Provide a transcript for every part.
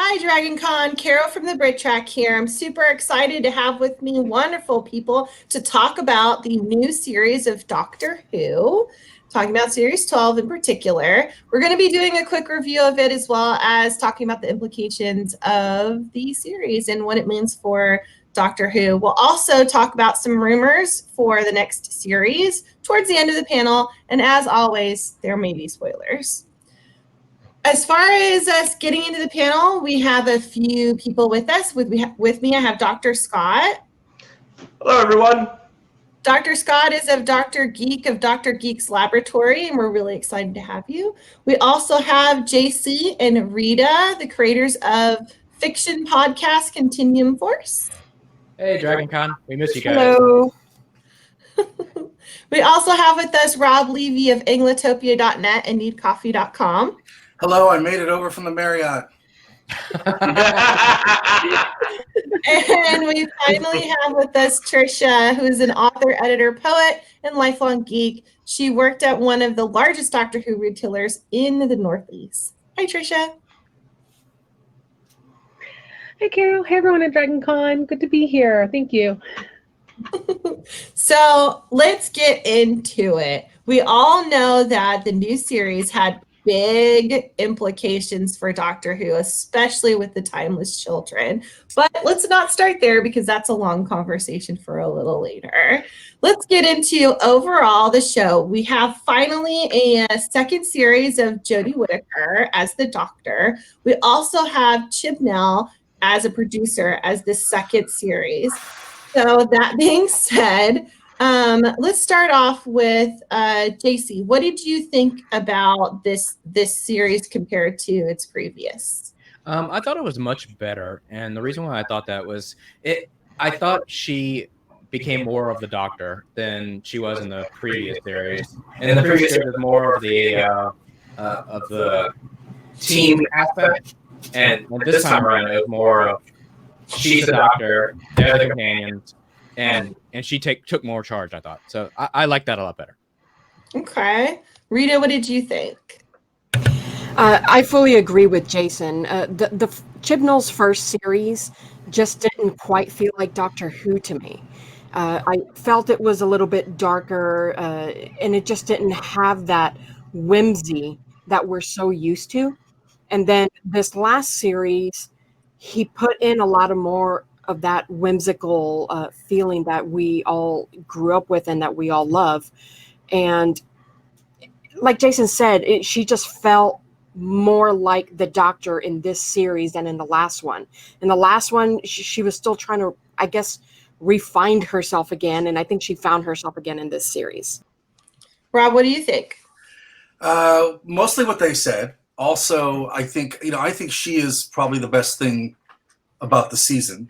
Hi, Dragon Con. Caro from the BritTrack here. I'm super excited to have with me wonderful people to talk about the new series of Doctor Who, talking about Series 12 in particular. We're going to be doing a quick review of it as well as talking about the implications of the series and what it means for Doctor Who. We'll also talk about some rumors for the next series towards the end of the panel, and as always, there may be spoilers. As far as us getting into the panel, we have a few people with us. With me, I have Dr. Scott. Hello, everyone. Dr. Scott is of Dr. Geek of Dr. Geek's Laboratory, and we're really excited to have you. We also have JC and Rita, the creators of fiction podcast Continuum Force. Hey, DragonCon. We miss you guys. Hello. We also have with us Rob Levy of Anglatopia.net and NeedCoffee.com. Hello, I made it over from the Marriott. And we finally have with us Trisha, who is an author, editor, poet, and lifelong geek. She worked at one of the largest Doctor Who retailers in the Northeast. Hi, Trisha. Hi, Caro. Hey, everyone at DragonCon. Good to be here. Thank you. So let's get into it. We all know that the new series had big implications for Doctor Who, especially with the Timeless Children. But let's not start there because that's a long conversation for a little later. Let's get into overall the show. We have finally a second series of Jodie Whittaker as the Doctor. We also have Chibnall as a producer as the second series. So that being said, let's start off with JC. What did you think about this series compared to its previous? I thought it was much better, and the reason why I thought that was I thought she became more of the Doctor than she was in the previous series. And in the previous series, it was more of the team aspect, and this time around, it was more of she's the Doctor, they're the companions. And she took more charge, I thought. So I like that a lot better. Okay. Rita, what did you think? I fully agree with Jason. The Chibnall's first series just didn't quite feel like Doctor Who to me. I felt it was a little bit darker, and it just didn't have that whimsy that we're so used to. And then this last series, he put in a lot of more of that whimsical feeling that we all grew up with and that we all love. And like Jason said, she just felt more like the Doctor in this series than in the last one. In the last one, she was still trying to, I guess, refine herself again. And I think she found herself again in this series. Rob, what do you think? Mostly what they said. Also, I think she is probably the best thing about the season.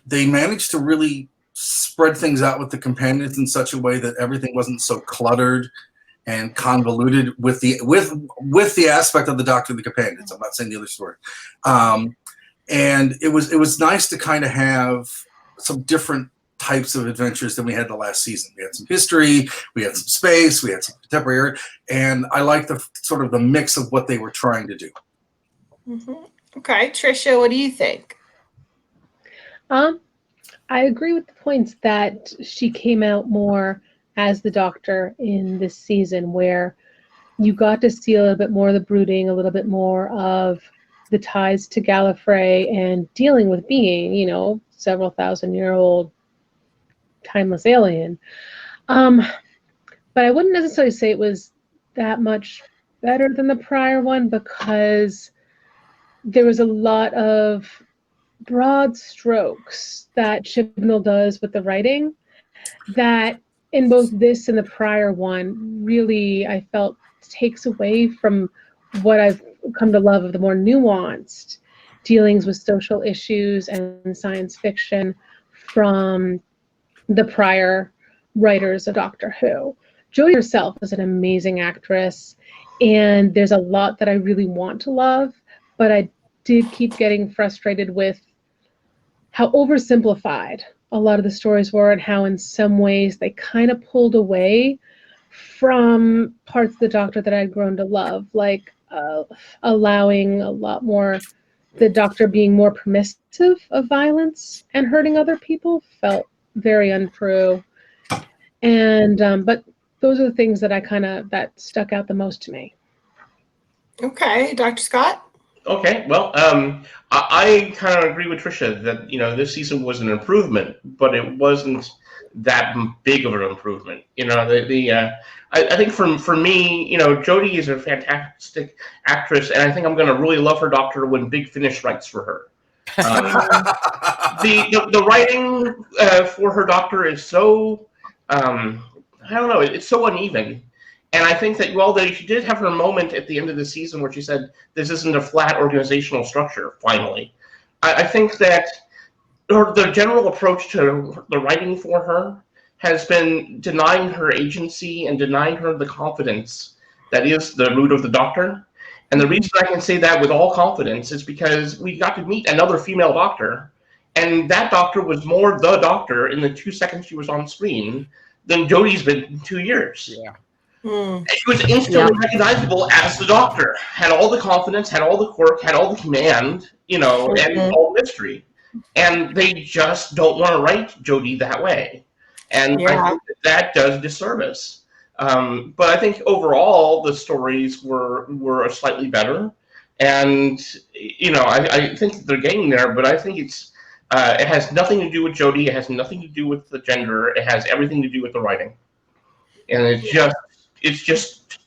They managed to really spread things out with the companions in such a way that everything wasn't so cluttered and convoluted with the aspect of the Doctor and the companions. I'm not saying the other story. And it was nice to kind of have some different types of adventures than we had the last season. We had some history, we had some space, we had some contemporary, and I like the sort of the mix of what they were trying to do. Mm-hmm. Okay, Trisha, what do you think? I agree with the points that she came out more as the Doctor in this season, where you got to see a little bit more of the brooding, a little bit more of the ties to Gallifrey and dealing with being, several thousand-year-old timeless alien. But I wouldn't necessarily say it was that much better than the prior one because there was a lot of broad strokes that Chibnall does with the writing that in both this and the prior one really I felt takes away from what I've come to love of the more nuanced dealings with social issues and science fiction from the prior writers of Doctor Who. Jodie herself is an amazing actress, and there's a lot that I really want to love, but I did keep getting frustrated with how oversimplified a lot of the stories were and how in some ways they kind of pulled away from parts of the Doctor that I'd grown to love, like allowing a lot more the doctor being more permissive of violence and hurting other people felt very untrue. And but those are the things that that stuck out the most to me. Okay, Dr. Scott? Okay, well, I kind of agree with Trisha that this season was an improvement, but it wasn't that big of an improvement. I think for me, Jodie is a fantastic actress, and I think I'm going to really love her doctor when Big Finish writes for her. The writing for her doctor is so I don't know, it's so uneven. And I think that she did have her moment at the end of the season where she said this isn't a flat organizational structure. Finally, I think that the general approach to the writing for her has been denying her agency and denying her the confidence that is the root of the doctor. And the reason I can say that with all confidence is because we got to meet another female doctor, and that doctor was more the doctor in the 2 seconds she was on screen than Jodie's been in 2 years. Yeah. And she was instantly recognizable as the doctor. Had all the confidence, had all the quirk, had all the command, and all the mystery. And they just don't want to write Jodie that way. And I think that does disservice. But I think overall the stories were slightly better. And, I think they're getting there, but I think it has nothing to do with Jodie. It has nothing to do with the gender. It has everything to do with the writing. And it's just,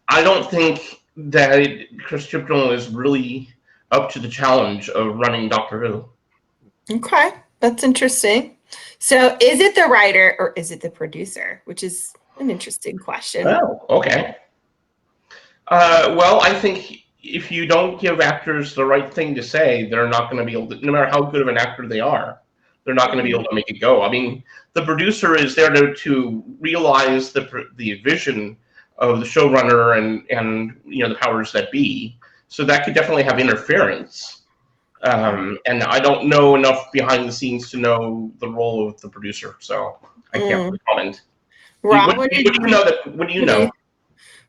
I don't think that Chris Chibnall is really up to the challenge of running Doctor Who. Okay, that's interesting. So is it the writer or is it the producer? Which is an interesting question. Oh, okay. Well, I think if you don't give actors the right thing to say, they're not going to be able to, no matter how good of an actor they are, they're not going to be able to make it go. I mean, the producer is there to realize the vision of the showrunner and the powers that be. So that could definitely have interference. And I don't know enough behind the scenes to know the role of the producer, so I can't really comment. Rob, What do you know?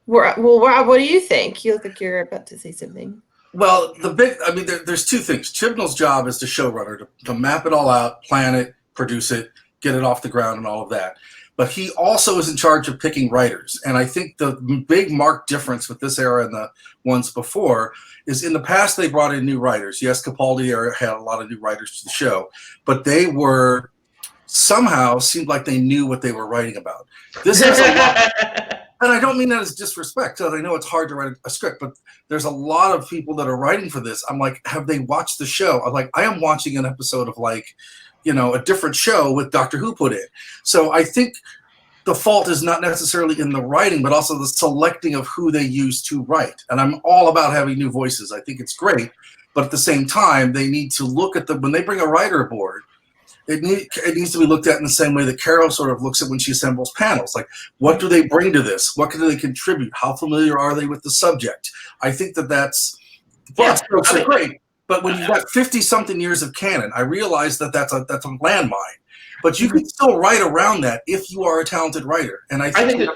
Well, Rob, what do you think? You look like you're about to say something. Well, there's two things. Chibnall's job is the showrunner to map it all out, plan it, produce it, get it off the ground, and all of that. But he also is in charge of picking writers. And I think the big marked difference with this era and the ones before is in the past they brought in new writers. Yes, Capaldi had a lot of new writers to the show, but they were somehow seemed like they knew what they were writing about. This has a lot. And I don't mean that as disrespect, because I know it's hard to write a script, but there's a lot of people that are writing for this. I'm like, have they watched the show? I'm like, I am watching an episode of a different show with Doctor Who put in. So I think the fault is not necessarily in the writing, but also the selecting of who they use to write. And I'm all about having new voices. I think it's great, but at the same time, they need to look at when they bring a writer aboard, it needs to be looked at in the same way that Caro sort of looks at when she assembles panels. Like, what do they bring to this? What can they contribute? How familiar are they with the subject? I think that's strokes are great. But when you've got 50-something years of canon, I realize that's a landmine. But you can still write around that if you are a talented writer. And I think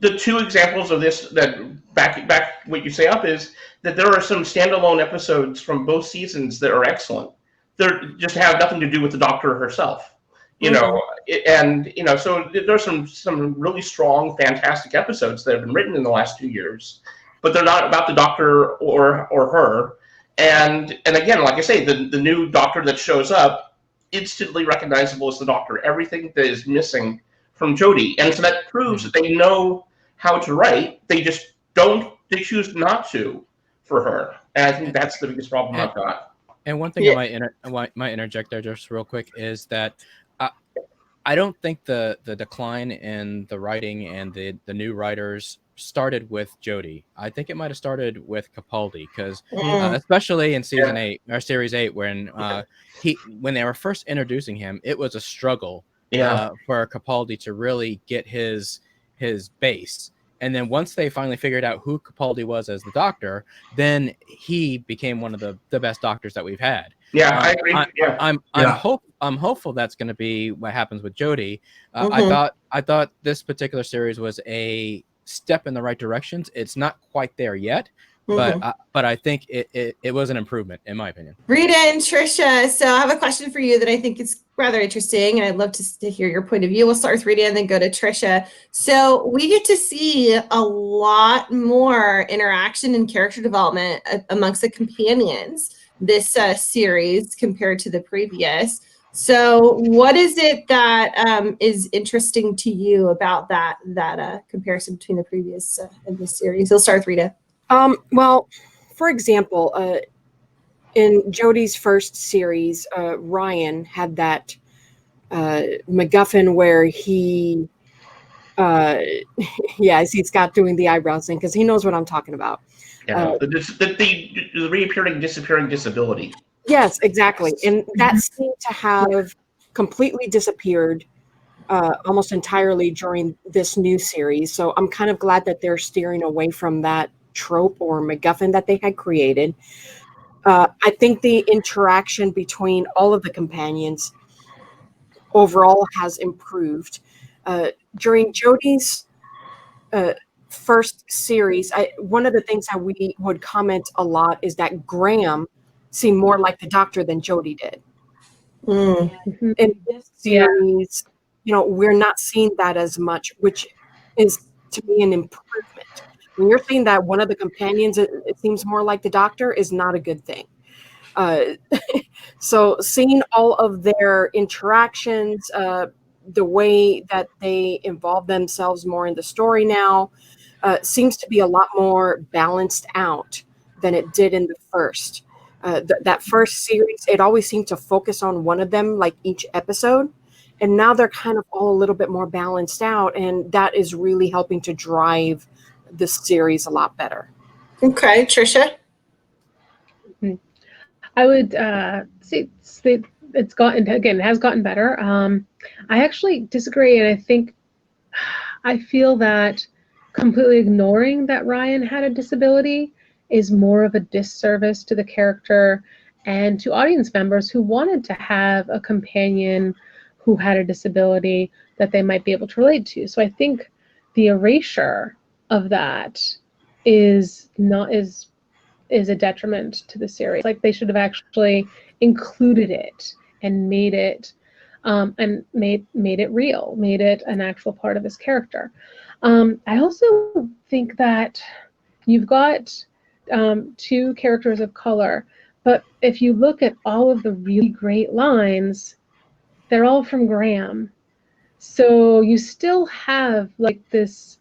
the two examples of this that back what you say up is that there are some standalone episodes from both seasons that are excellent. They just have nothing to do with the Doctor herself, so there's some really strong, fantastic episodes that have been written in the last 2 years, but they're not about the Doctor or her. And again, like I say, the new Doctor that shows up instantly recognizable as the Doctor. Everything that is missing from Jodie, and so that proves that they know how to write. They just they choose not to for her, and I think that's the biggest problem I've got. And one thing I might interject there just real quick is that I don't think the decline in the writing and the new writers started with Jodie. I think it might have started with Capaldi, because especially in season 8 or series 8, when they were first introducing him, it was a struggle for Capaldi to really get his base. And then once they finally figured out who Capaldi was as the Doctor, then he became one of the best Doctors that we've had. Yeah, I agree. I'm hopeful that's going to be what happens with Jodie. I thought this particular series was a step in the right directions. It's not quite there yet, But I think it was an improvement in my opinion. Rita and Trisha, so I have a question for you that I think is rather interesting, and I'd love to hear your point of view. We'll start with Rita and then go to Trisha. So we get to see a lot more interaction and character development amongst the companions this series compared to the previous. So what is it that is interesting to you about that comparison between the previous and this series? We'll start with Rita. Well, for example, in Jodie's first series, Ryan had that MacGuffin where he, yeah, I see Scott doing the eyebrows thing because he knows what I'm talking about. The reappearing, disappearing disability. Yes, exactly. And that seemed to have completely disappeared almost entirely during this new series. So I'm kind of glad that they're steering away from that trope or MacGuffin that they had created. I think the interaction between all of the companions overall has improved. During Jodie's first series, one of the things that we would comment a lot is that Graham seemed more like the Doctor than Jodie did. Mm-hmm. In this series, we're not seeing that as much, which is to me an improvement. When you're saying that one of the companions, it seems more like the Doctor, is not a good thing. So seeing all of their interactions, the way that they involve themselves more in the story now, seems to be a lot more balanced out than it did in the first. That first series, it always seemed to focus on one of them, like each episode. And now they're kind of all a little bit more balanced out. And that is really helping to drive this series a lot better. Okay, Trisha? I would say it's gotten, again, it has gotten better. I actually disagree, and I feel that completely ignoring that Ryan had a disability is more of a disservice to the character and to audience members who wanted to have a companion who had a disability that they might be able to relate to. So I think the erasure of that is a detriment to the series. Like, they should have actually included it and made it made it real, made it an actual part of his character. I also think that you've got two characters of color, but if you look at all of the really great lines, they're all from Graham. So you still have like this,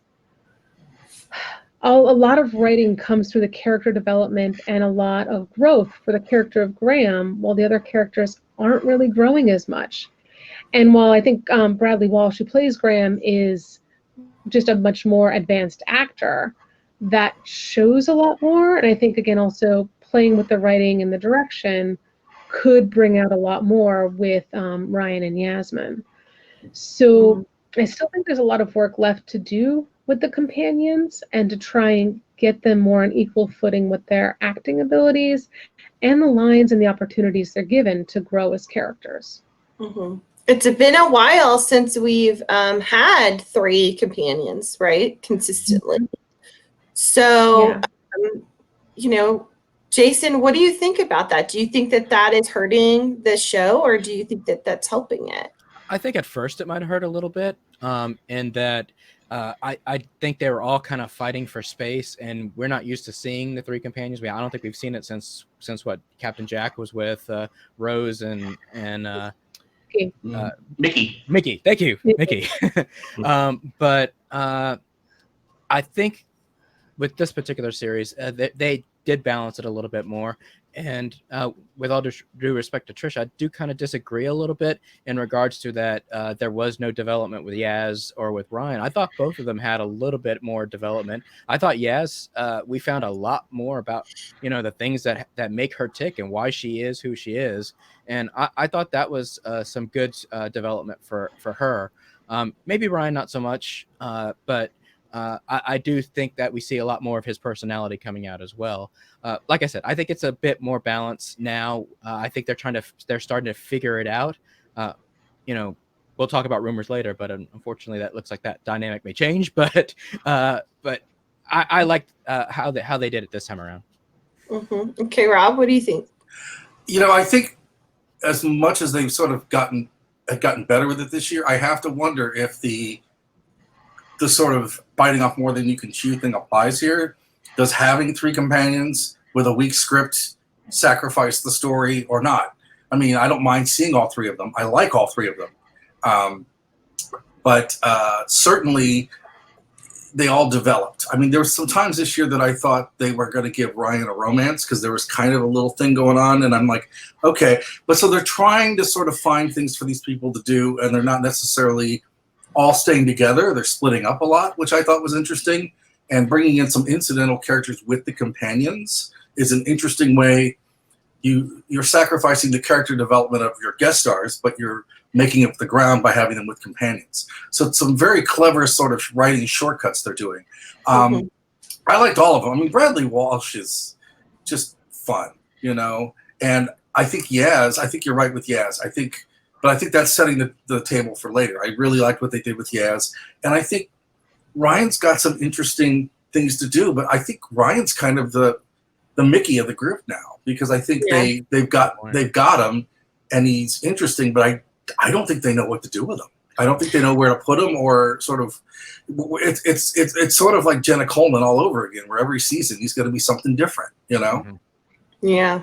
a lot of writing comes through the character development and a lot of growth for the character of Graham, while the other characters aren't really growing as much. And while I think Bradley Walsh, who plays Graham, is just a much more advanced actor, that shows a lot more. And I think, again, also playing with the writing and the direction could bring out a lot more with Ryan and Yasmin. So I still think there's a lot of work left to do with the companions and to try and get them more on equal footing with their acting abilities and the lines and the opportunities they're given to grow as characters. Mm-hmm. It's been a while since we've had three companions, right? Consistently. So, Jason, what do you think about that? Do you think that is hurting the show, or do you think that that's helping it? I think at first it might hurt a little bit, in that I think they were all kind of fighting for space, and we're not used to seeing the three companions. I don't think we've seen it since what Captain Jack was with Rose and Mickey. Thank you, Mickey. But I think with this particular series, they did balance it a little bit more. And with all due respect to Trisha, I do kind of disagree a little bit in regards to that. There was no development with Yaz or with Ryan. I thought both of them had a little bit more development. I thought Yaz, we found a lot more about, the things that make her tick and why she is who she is. And I thought that was some good development for her. Maybe Ryan, not so much, but I do think that we see a lot more of his personality coming out as well. Like I said, I think it's a bit more balanced now. I think they're starting to figure it out. We'll talk about rumors later, but unfortunately, that looks like that dynamic may change. But I liked how they did it this time around. Mm-hmm. Okay, Rob, what do you think? I think as much as they've sort of gotten better with it this year, I have to wonder if the sort of biting off more than you can chew thing applies here. Does having 3 companions with a weak script sacrifice the story or not? I mean, I don't mind seeing all 3 of them. I like all 3 of them. But certainly they all developed. I mean, there were some times this year that I thought they were going to give Ryan a romance because there was kind of a little thing going on. And I'm like, okay. But so they're trying to sort of find things for these people to do, and they're not necessarily all staying together. They're splitting up a lot, which I thought was interesting. And bringing in some incidental characters with the companions is an interesting way. You're sacrificing the character development of your guest stars, but you're making up the ground by having them with companions. So it's some very clever sort of writing shortcuts they're doing. I liked all of them. I mean, Bradley Walsh is just fun, and I think Yaz, I think you're right with Yaz. But I think that's setting the table for later. I really liked what they did with Yaz. And I think Ryan's got some interesting things to do, but I think Ryan's kind of the Mickey of the group now, because I think they've got him, and he's interesting, but I don't think they know what to do with him. I don't think they know where to put him, or sort of it's sort of like Jenna Coleman all over again, where every season he's going to be something different, Mm-hmm. Yeah.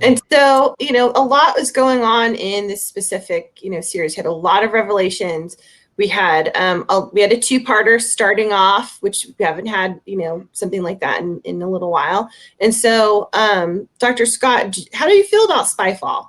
And so, a lot was going on in this specific, series. Had a lot of revelations. We had a 2-parter starting off, which we haven't had, something like that in a little while. And so, Dr. Scott, how do you feel about Spyfall?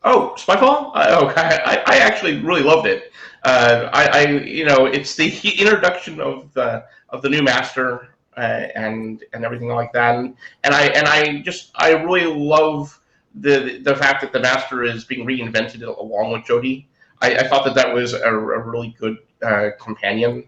Oh, Spyfall? I actually really loved it. It's the introduction of the new master and everything like that, and I really love the fact that the master is being reinvented along with Jodie. I thought that was a really good companion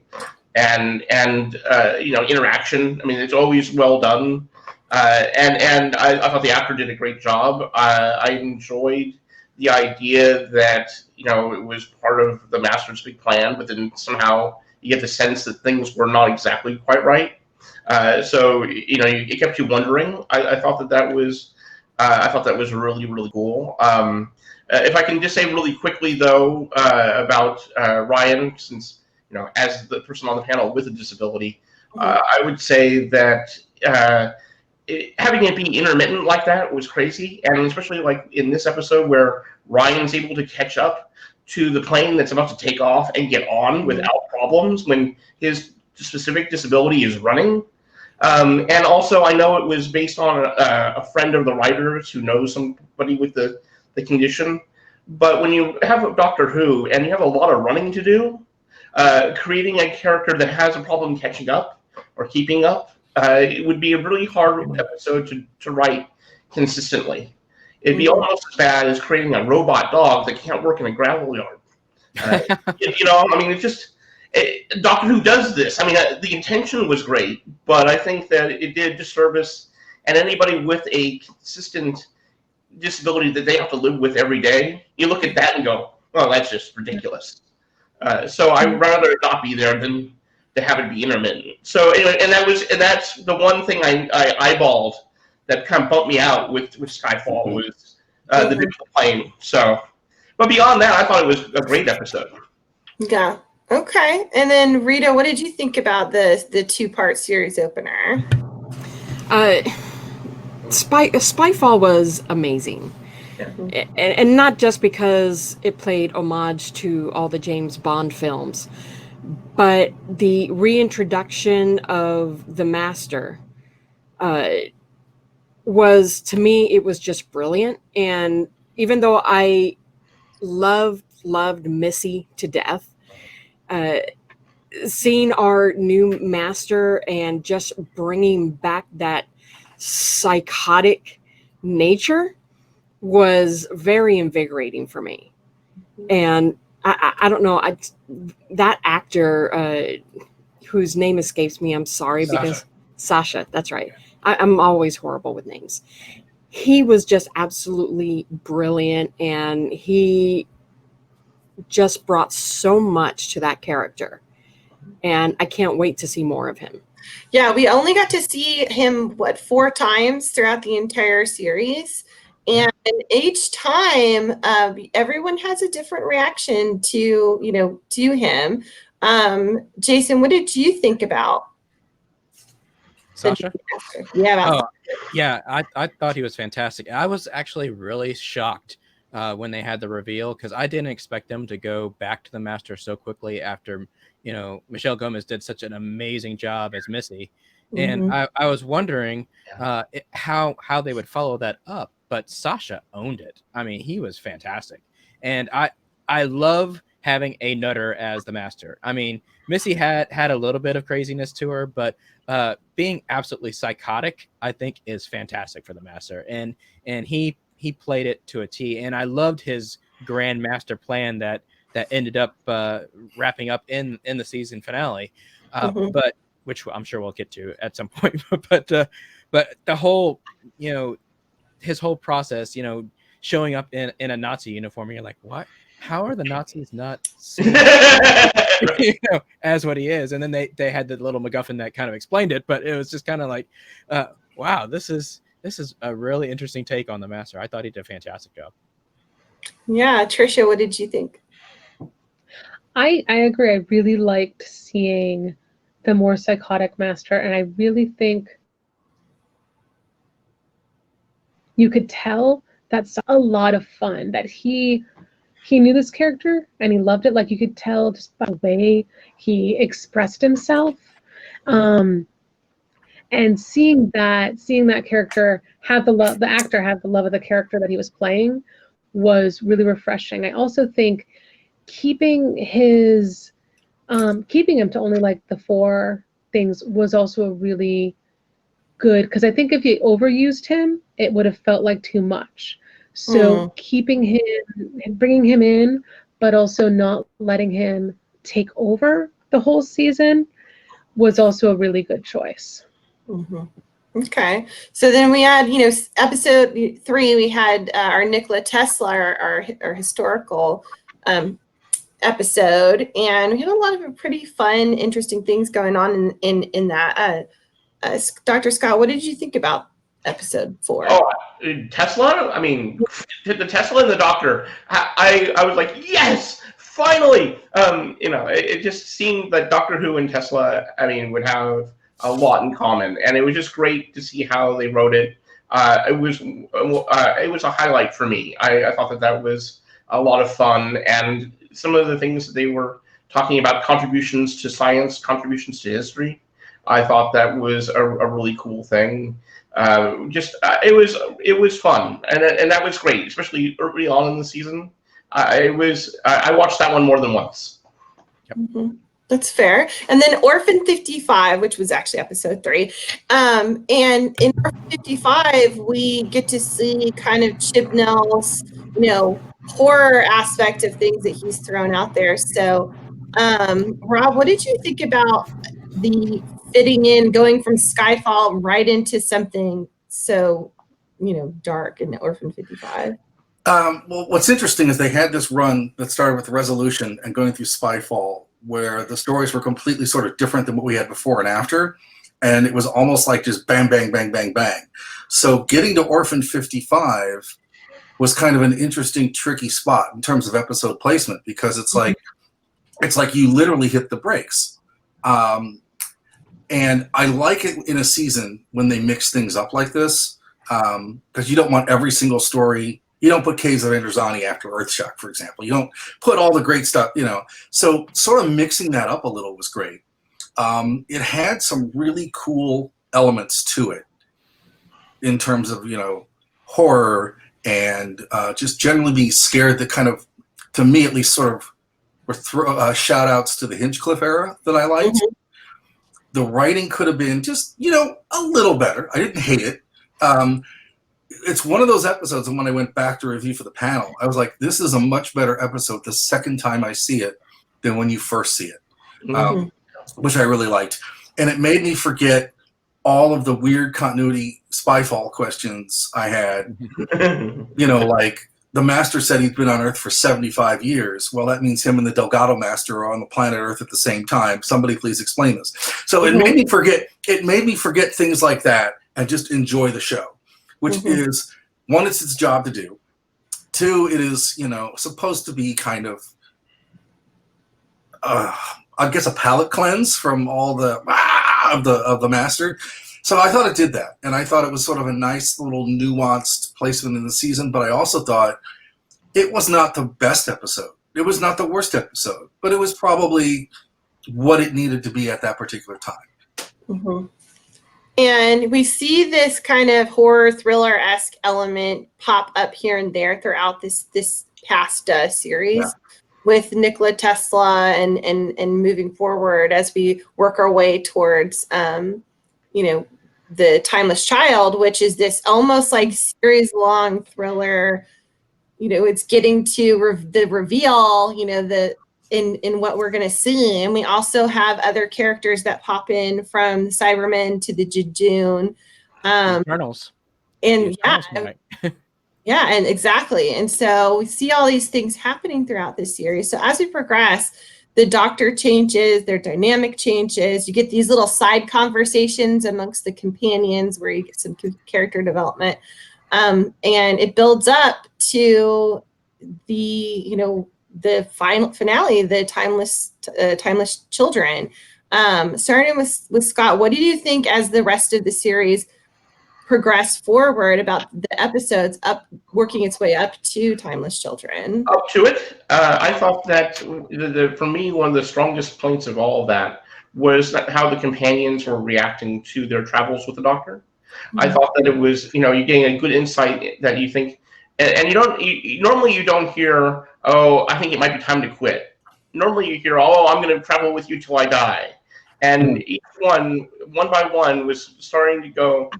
and interaction. I mean, it's always well done, and I thought the actor did a great job. I enjoyed the idea that it was part of the master's big plan, but then somehow you get the sense that things were not exactly quite right. So it kept you wondering. I thought that was really, really cool. If I can just say really quickly though about Ryan, since as the person on the panel with a disability, I would say that having it be intermittent like that was crazy, and especially like in this episode where Ryan's able to catch up to the plane that's about to take off and get on without problems when his specific disability is running. And also, I know it was based on a friend of the writers who knows somebody with the condition. But when you have Doctor Who and you have a lot of running to do, creating a character that has a problem catching up or keeping up, it would be a really hard episode to write consistently. It'd be almost as bad as creating a robot dog that can't work in a gravel yard. I mean, it's just Doctor Who does this. I mean, the intention was great, but I think that it did disservice, and anybody with a consistent disability that they have to live with every day, you look at that and go, "Oh, that's just ridiculous." So I'd rather not be there than to have it be intermittent. So anyway, and that's the one thing I eyeballed that kind of bumped me out with Skyfall was the digital plane. So, but beyond that, I thought it was a great episode. Yeah. Okay. And then Rita, what did you think about the 2-part series opener? Spyfall was amazing. Yeah. And not just because it played homage to all the James Bond films, but the reintroduction of the Master was, to me, it was just brilliant. And even though I loved Missy to death, seeing our new Master and just bringing back that psychotic nature was very invigorating for me. And I don't know, that actor whose name escapes me, I'm sorry, because Sasha, that's right. I'm always horrible with names. He was just absolutely brilliant, and he just brought so much to that character. And I can't wait to see more of him. Yeah, we only got to see him, 4 times throughout the entire series. And each time, everyone has a different reaction to him. Jason, what did you think about Sasha? Yeah, about Yeah, I thought he was fantastic. I was actually really shocked when they had the reveal, because I didn't expect them to go back to the Master so quickly after, Michelle Gomez did such an amazing job as Missy. And I was wondering how they would follow that up, but Sasha owned it. I mean, he was fantastic. And I love having a nutter as the Master. I mean, Missy had a little bit of craziness to her, but being absolutely psychotic, I think, is fantastic for the Master, and he played it to a T. And I loved his grand master plan that ended up wrapping up in the season finale, but which I'm sure we'll get to at some point. but the whole, his whole process, showing up in a Nazi uniform, and you're like, what? How are the Nazis not seeing as what he is? And then they had the little MacGuffin that kind of explained it, but it was just kind of like, wow, this is a really interesting take on the Master. I thought he did a fantastic job. Yeah, Trisha, what did you think? I agree. I really liked seeing the more psychotic Master, and I really think you could tell that's a lot of fun, that he knew this character and he loved it. Like, you could tell just by the way he expressed himself. And seeing that character have the actor have the love of the character that he was playing was really refreshing. I also think keeping him to only like the 4 things was also a really good, because I think if you overused him, it would have felt like too much. So keeping him, bringing him in, but also not letting him take over the whole season was also a really good choice. Okay, so then we had, episode 3, we had our Nikola Tesla, our historical episode, and we had a lot of pretty fun, interesting things going on in that. Dr. Scott, what did you think about episode 4? Oh, Tesla? I mean, the Tesla and the Doctor. I was like, yes, finally. It just seemed that Doctor Who and Tesla, I mean, would have a lot in common, and it was just great to see how they wrote it. It was a highlight for me. I thought that was a lot of fun, and some of the things that they were talking about, contributions to science, contributions to history, I thought that was a really cool thing. It was fun, and that was great, especially early on in the season. I watched that one more than once. Yep. That's fair. And then Orphan 55, which was actually episode 3. And in Orphan 55, we get to see kind of Chibnall's, horror aspect of things that he's thrown out there. So, Rob, what did you think about the fitting in, going from Skyfall right into something so, dark in Orphan 55? Well, what's interesting is they had this run that started with Resolution and going through Spyfall, where the stories were completely sort of different than what we had before and after. And it was almost like just bang, bang, bang, bang, bang. So getting to Orphan 55 was kind of an interesting, tricky spot in terms of episode placement, because it's like you literally hit the brakes. And I like it in a season when they mix things up like this, because you don't want every single story. You don't put Caves of Androzani after Earthshock, for example. You don't put all the great stuff, So sort of mixing that up a little was great. It had some really cool elements to it in terms of, horror and just generally being scared, that kind of, to me at least, sort of were shout outs to the Hinchcliffe era that I liked. The writing could have been just, a little better. I didn't hate it. It's one of those episodes, and when I went back to review for the panel, I was like, this is a much better episode the second time I see it than when you first see it, which I really liked. And it made me forget all of the weird continuity Spyfall questions I had, like, the Master said he'd been on Earth for 75 years. Well, that means him and the Delgado Master are on the planet Earth at the same time. Somebody please explain this. So it made me forget. It made me forget things like that and just enjoy the show, which is, one, it's its job to do. Two, it is, you know, supposed to be kind of, I guess, a palate cleanse from all the of the Master. So I thought it did that, and I thought it was sort of a nice little nuanced placement in the season. But I also thought it was not the best episode. It was not the worst episode, but it was probably what it needed to be at that particular time. And we see this kind of horror thriller-esque element pop up here and there throughout this past series with Nikola Tesla and moving forward as we work our way towards you know, the Timeless Child, which is this almost like series-long thriller. You know, it's getting to the reveal, you know, in what we're going to see. And we also have other characters that pop in from the Cybermen to the Jejune. Eternals. And yeah, and exactly. And so we see all these things happening throughout this series. So as we progress, the Doctor changes, their dynamic changes. You get these little side conversations amongst the companions where you get some character development. And it builds up to the, you know, the final finale, the timeless children. Starting with Scott, what do you think as the rest of the series progressed forward about the episodes working its way up to Timeless Children? Up to it, I thought that for me, one of the strongest points of all of that was how the companions were reacting to their travels with the Doctor. I thought that it was, you know, you're getting a good insight that you think, and you don't, normally you don't hear, oh, I think it might be time to quit. Normally you hear, oh, I'm going to travel with you till I die. And each one by one, was starting to go,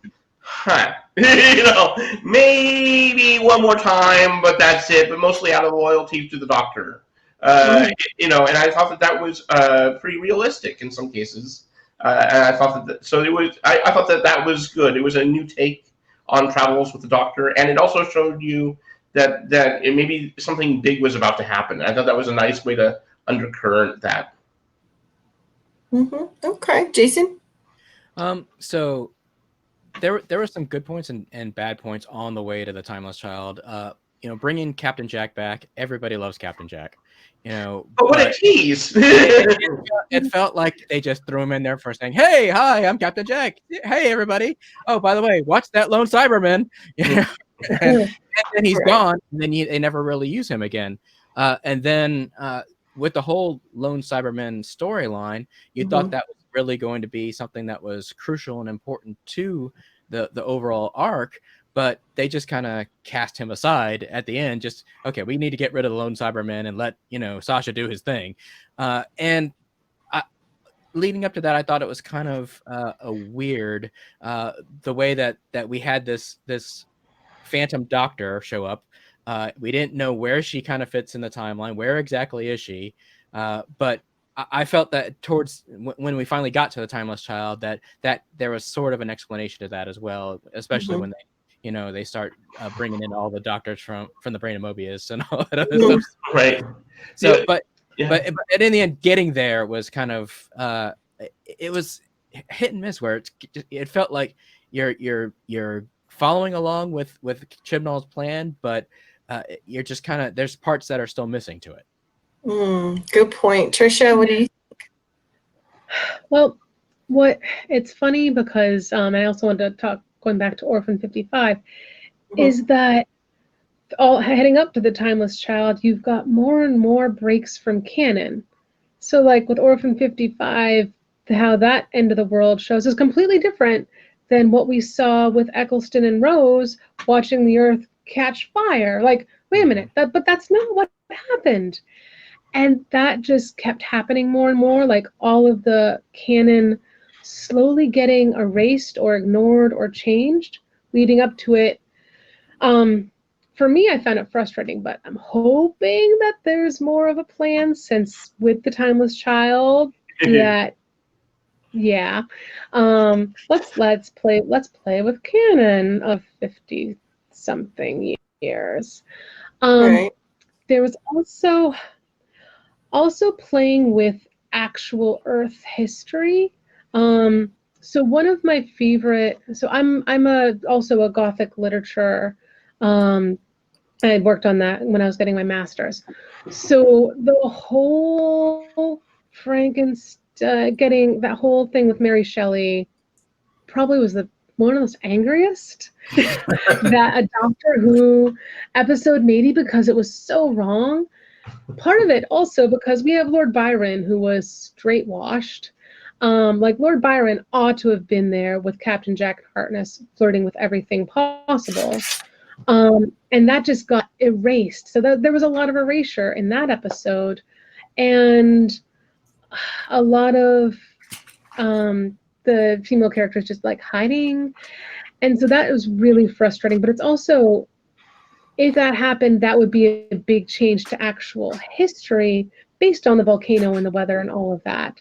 you know, maybe one more time, but that's it. But mostly out of loyalty to the Doctor, you know. And I thought that was pretty realistic in some cases. And I thought that so it was. I thought that was good. It was a new take on travels with the Doctor, and it also showed you that maybe something big was about to happen. I thought that was a nice way to undercurrent that. Okay, Jason. So there were some good points and bad points on the way to the Timeless Child. You know, bringing Captain Jack back. Everybody loves Captain Jack. You know, but what a tease! It felt like they just threw him in there for saying, "Hey, hi, I'm Captain Jack. Hey, everybody. Oh, by the way, watch that lone Cyberman." You know? and then he's gone. And then they never really use him again. And then with the whole lone Cyberman storyline, you thought that was really going to be something that was crucial and important to the overall arc. But they just kind of cast him aside at the end. Just, okay, we need to get rid of the lone Cyberman and let, you know, Sasha do his thing. And leading up to that, I thought it was kind of a weird the way that we had this Phantom Doctor show up. We didn't know where she kind of fits in the timeline. Where exactly is she? But I felt that towards when we finally got to the Timeless Child, that there was sort of an explanation to that as well, especially when they, you know, they start bringing in all the doctors from the brain of Mobius and all that other stuff. Right. So, but in the end, getting there was kind of it was hit and miss, where it felt like you're following along with Chibnall's plan, but you're just kind of, there's parts that are still missing to it. Good point. Trisha, what do you think? Well, it's funny because I also wanted to talk, going back to Orphan 55, is that all heading up to the Timeless Child, you've got more and more breaks from canon. So like with Orphan 55, how that end of the world shows is completely different than what we saw with Eccleston and Rose watching the Earth catch fire. Like, wait a minute, but that's not what happened. And that just kept happening more and more, like all of the canon slowly getting erased or ignored or changed leading up to it. For me, I found it frustrating, but I'm hoping that there's more of a plan, since with the Timeless Child, let's play with canon of 50 something years. Right. There was also playing with actual Earth history. So one of my favorite. So I'm also a Gothic literature. I had worked on that when I was getting my master's. So the whole Frankenstein, getting that whole thing with Mary Shelley, probably was one of the most angriest that a Doctor Who episode, maybe because it was so wrong. Part of it also because we have Lord Byron, who was straight washed. Like Lord Byron ought to have been there with Captain Jack Harkness flirting with everything possible. And that just got erased. So there was a lot of erasure in that episode, and a lot of the female characters just like hiding. And so that was really frustrating. But it's also, if that happened, that would be a big change to actual history based on the volcano and the weather and all of that.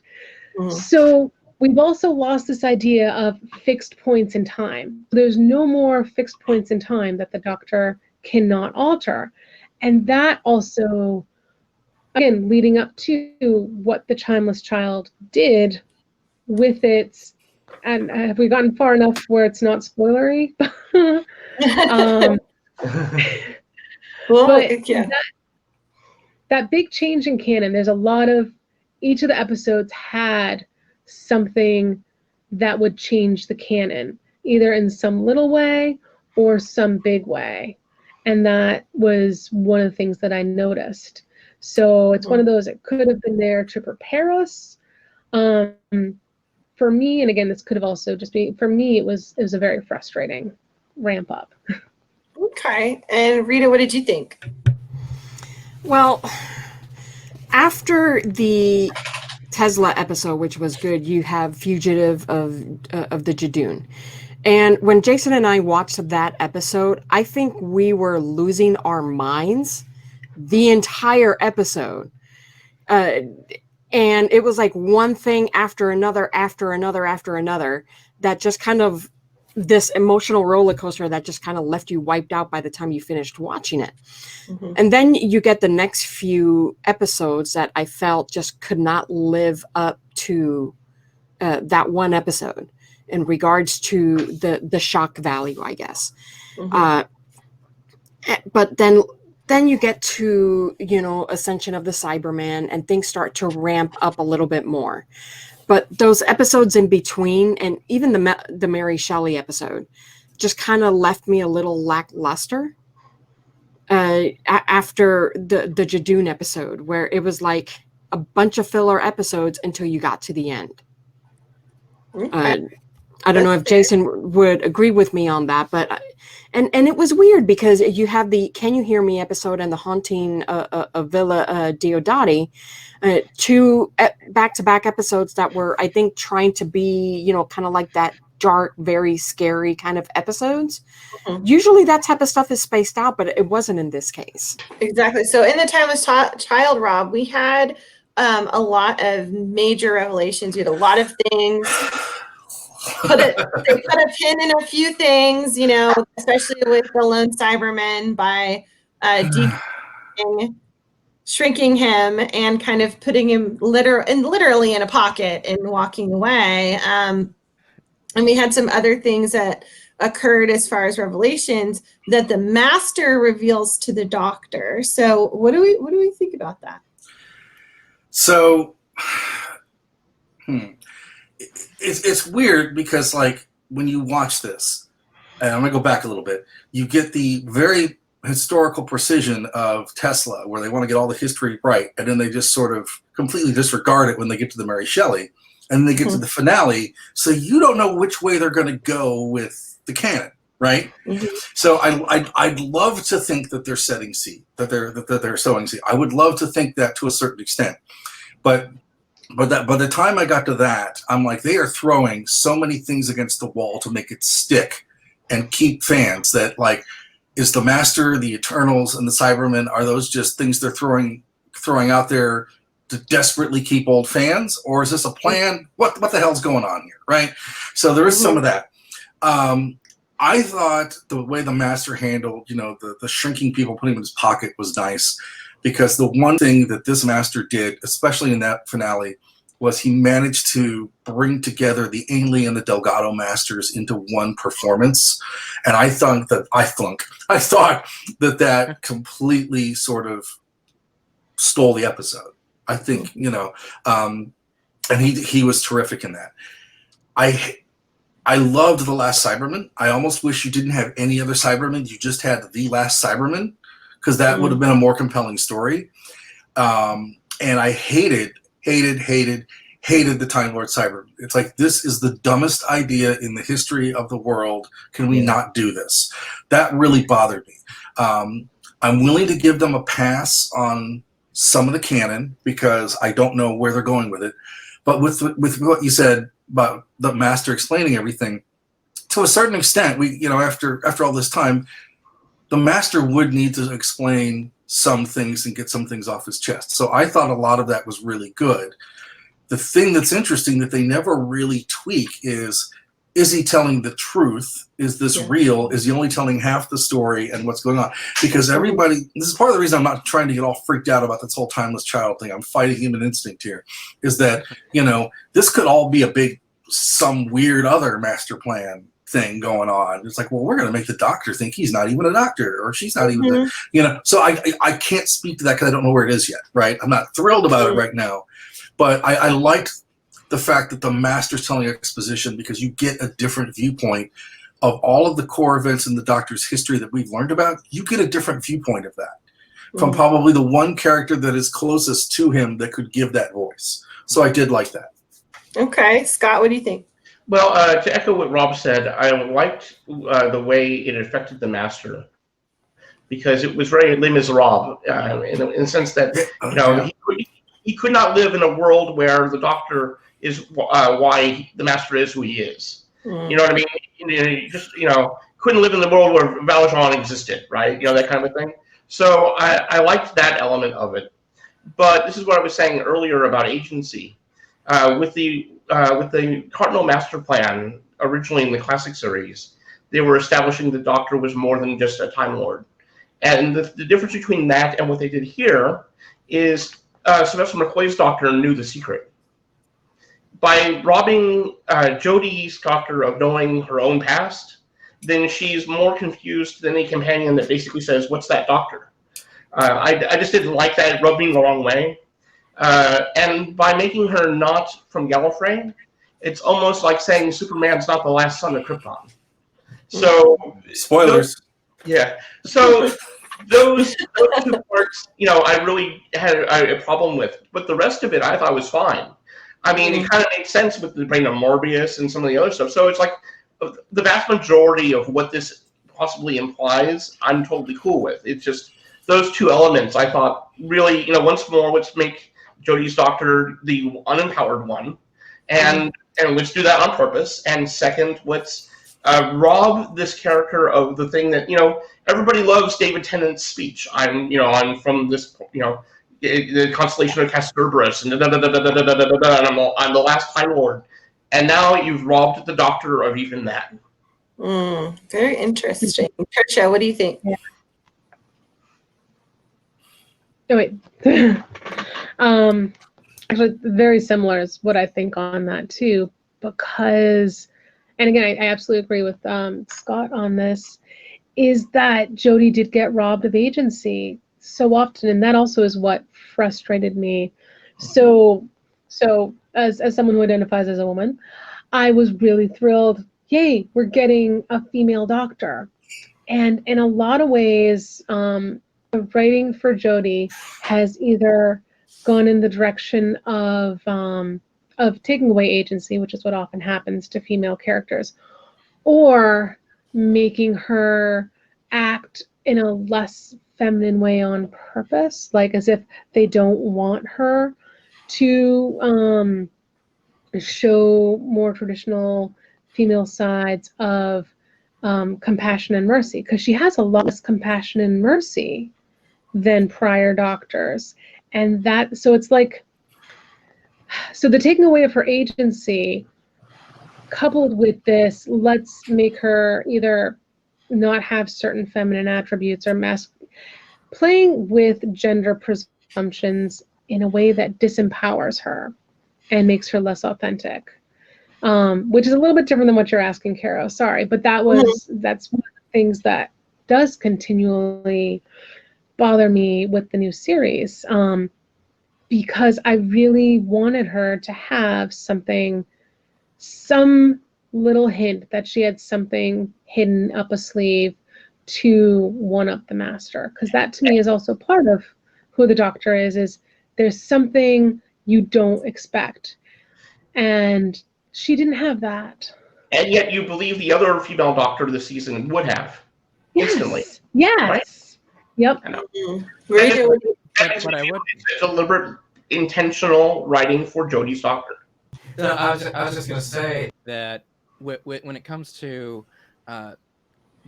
Mm-hmm. So we've also lost this idea of fixed points in time. There's no more fixed points in time that the Doctor cannot alter. And that also, again, leading up to what the Timeless Child did with its, and have we gotten far enough where it's not spoilery? Well, but yeah. that big change in canon, there's a lot of, each of the episodes had something that would change the canon, either in some little way or some big way. And that was one of the things that I noticed. So it's one of those, it could have been there to prepare us. For me, and again, this could have also just been, for me, it was a very frustrating ramp up. Okay. And Rita, what did you think? Well, after the Tesla episode, which was good, you have Fugitive of the Jadoon. And when Jason and I watched that episode, I think we were losing our minds the entire episode. And it was like one thing after another, that just kind of, this emotional roller coaster that just kind of left you wiped out by the time you finished watching it. Mm-hmm. And then you get the next few episodes that I felt just could not live up to that one episode in regards to the shock value, I guess. Mm-hmm. But then you get to, Ascension of the Cyberman, and things start to ramp up a little bit more. But those episodes in between, and even the Mary Shelley episode, just kind of left me a little lackluster. After the Jadoon episode, where it was like a bunch of filler episodes until you got to the end. Okay. I don't know if Jason would agree with me on that, but and it was weird because you have the Can You Hear Me episode and the Haunting of Villa Diodati, two back-to-back episodes that were, I think, trying to be, kind of like that dark, very scary kind of episodes. Mm-hmm. Usually that type of stuff is spaced out, but it wasn't in this case. Exactly. So in the Timeless Child, Rob, we had a lot of major revelations. We had a lot of things. They put a pin in a few things, especially with the lone Cyberman by shrinking him and kind of putting him literally in a pocket and walking away. And we had some other things that occurred as far as revelations that the Master reveals to the Doctor. So what do we think about that? So, it's weird because, like, when you watch this, and I'm gonna go back a little bit, you get the very historical precision of Tesla, where they want to get all the history right, and then they just sort of completely disregard it when they get to the Mary Shelley, and they get to the finale, so you don't know which way they're going to go with the canon, right? Mm-hmm. So I'd love to think that they're setting seed, that they're sowing seed. I would love to think that to a certain extent, but that by the time I got to that, I'm like, they are throwing so many things against the wall to make it stick and keep fans. That, like, is the Master, the Eternals, and the Cybermen, are those just things they're throwing out there to desperately keep old fans, or is this a plan? What the hell's going on here, right? So there is some of that. I thought the way the Master handled, the shrinking people, putting him in his pocket was nice, because the one thing that this Master did, especially in that finale, was he managed to bring together the Ainley and the Delgado Masters into one performance. And I thought that completely sort of stole the episode. I think, and he was terrific in that. I loved The Last Cyberman. I almost wish you didn't have any other Cybermen. You just had The Last Cyberman, because that would have been a more compelling story. And I hated the Time Lord Cyberman. It's like, this is the dumbest idea in the history of the world. Can we not do this? That really bothered me. I'm willing to give them a pass on some of the canon, because I don't know where they're going with it. But with what you said about the Master explaining everything, to a certain extent, we, after all this time, the Master would need to explain some things and get some things off his chest. So I thought a lot of that was really good. The thing that's interesting that they never really tweak is he telling the truth? Is this real? Is he only telling half the story and what's going on? Because this is part of the reason I'm not trying to get all freaked out about this whole timeless child thing. I'm fighting human instinct here, is that, this could all be some weird other master plan thing going on. It's like, well, we're going to make the Doctor think he's not even a doctor, or she's not even, so I can't speak to that because I don't know where it is yet, right? I'm not thrilled about it right now, but I liked the fact that the Master's telling exposition, because you get a different viewpoint of all of the core events in the Doctor's history that we've learned about. You get a different viewpoint of that from probably the one character that is closest to him that could give that voice. So I did like that. Okay, Scott, what do you think? Well, to echo what Rob said, I liked the way it affected the Master, because it was very Les Miserables in the sense that he could not live in a world where the Doctor is why the Master is who he is. You know what I mean? He just couldn't live in the world where Valjean existed, right? That kind of a thing. So I liked that element of it. But this is what I was saying earlier about agency. With the Cardinal Master Plan, originally in the classic series, they were establishing the Doctor was more than just a Time Lord. And the difference between that and what they did here is Sylvester McCoy's Doctor knew the secret. By robbing Jodie's Doctor of knowing her own past, then she's more confused than a companion that basically says, "What's that, Doctor?" I just didn't like that. It rubbed me the wrong way. And by making her not from Gallifrey, it's almost like saying Superman's not the last son of Krypton. So spoilers. So those two parts, I really had a problem with. But the rest of it, I thought was fine. I mean, it kind of makes sense with the brain of Morbius and some of the other stuff. So it's like the vast majority of what this possibly implies, I'm totally cool with. It's just those two elements I thought really, once more, let's make Jodie's Doctor the unempowered one, and let's do that on purpose. And second, let's rob this character of the thing that, everybody loves David Tennant's speech. I'm from this, the constellation of Castorberus, and I'm the last Time Lord. And now you've robbed the Doctor of even that. Very interesting. Trisha, what do you think? Yeah. Oh, wait. Actually, very similar is what I think on that too, because, and again, I absolutely agree with Scott on this, is that Jodie did get robbed of agency so often, and that also is what frustrated me. So as someone who identifies as a woman, I was really thrilled. Yay, we're getting a female Doctor. And in a lot of ways, writing for Jodie has either gone in the direction of taking away agency, which is what often happens to female characters, or making her act in a less feminine way on purpose, like as if they don't want her to show more traditional female sides of compassion and mercy, because she has a lot less compassion and mercy than prior Doctors. And so it's like, so the taking away of her agency coupled with this, let's make her either not have certain feminine attributes or playing with gender presumptions in a way that disempowers her and makes her less authentic, which is a little bit different than what you're asking, Caro. Sorry, but that's one of the things that does continually bother me with the new series, because I really wanted her to have some little hint that she had something hidden up a sleeve to one up the master, because that to me is also part of who the Doctor is there's something you don't expect, and she didn't have that. And yet you believe the other female Doctor this season would have. Instantly. Yes. Right? Yep. I know. But I would. It's a deliberate, intentional writing for Jodie's Doctor. No, I was just going to say that when it comes to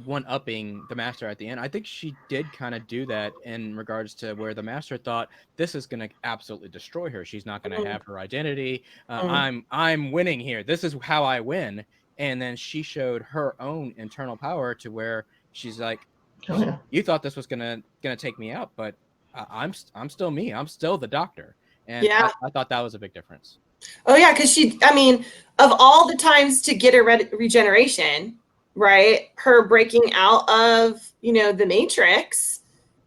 one-upping the Master at the end, I think she did kind of do that in regards to where the Master thought this is going to absolutely destroy her. She's not going to have her identity. I'm winning here. This is how I win. And then she showed her own internal power to where she's like, you thought this was gonna take me out, but I'm still me. I'm still the Doctor. And I thought that was a big difference. Oh yeah, because of all the times to get a regeneration, right? Her breaking out of, the Matrix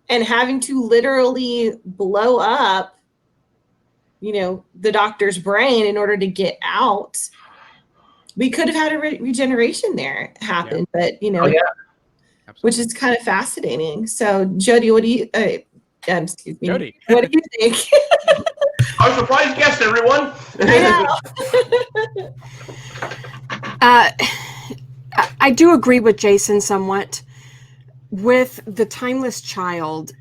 and having to literally blow up, the Doctor's brain in order to get out. We could have had a regeneration there happen, but which is kind of fascinating. So, Jodie, what do you? Excuse me. Jodie. What do you think? Our surprise guest, everyone. I do agree with Jason somewhat. With the Timeless Child,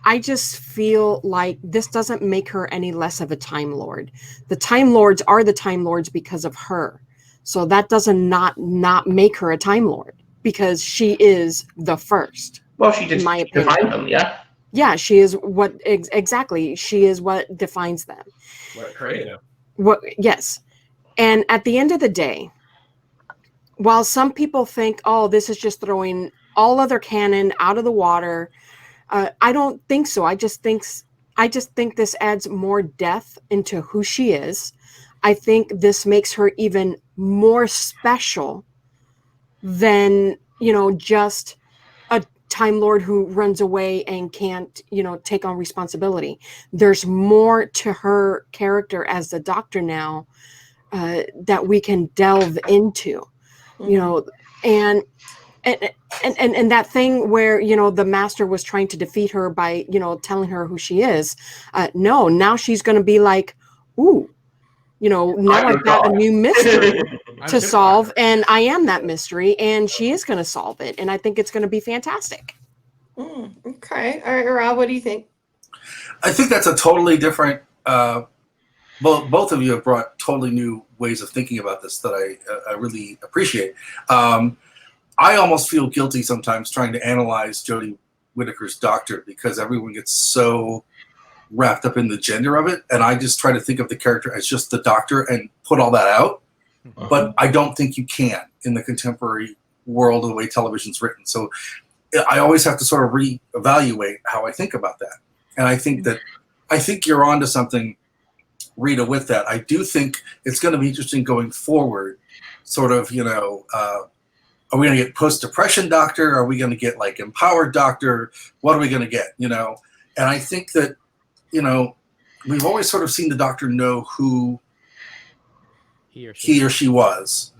I just feel like this doesn't make her any less of a Time Lord. The Time Lords are the Time Lords because of her. So that doesn't not make her a Time Lord, because she is the first. Well, she did, in my opinion. Define them, yeah. Yeah, she is what exactly. She is what defines them. What creative? Yes. And at the end of the day, while some people think, oh, this is just throwing all other canon out of the water, I don't think so. I just think this adds more depth into who she is. I think this makes her even more special than, just a Time Lord who runs away and can't, take on responsibility. There's more to her character as the Doctor now that we can delve into, and that thing where, the Master was trying to defeat her by, telling her who she is. No, now she's going to be like, ooh, now I've got a new mystery to solve, and I am that mystery, and she is going to solve it, and I think it's going to be fantastic. Okay. All right, Rob, what do you think? I think that's a totally different. Both of you have brought totally new ways of thinking about this that I really appreciate. I almost feel guilty sometimes trying to analyze Jodie Whittaker's Doctor, because everyone gets so wrapped up in the gender of it, and I just try to think of the character as just the Doctor and put all that out. But I don't think you can in the contemporary world of the way television's written. So I always have to sort of reevaluate how I think about that. And I think you're onto something, Rita, with that. I do think it's going to be interesting going forward, sort of, are we going to get post-depression Doctor? Are we going to get like empowered Doctor? What are we going to get, And I think that, we've always sort of seen the Doctor know who he or she was.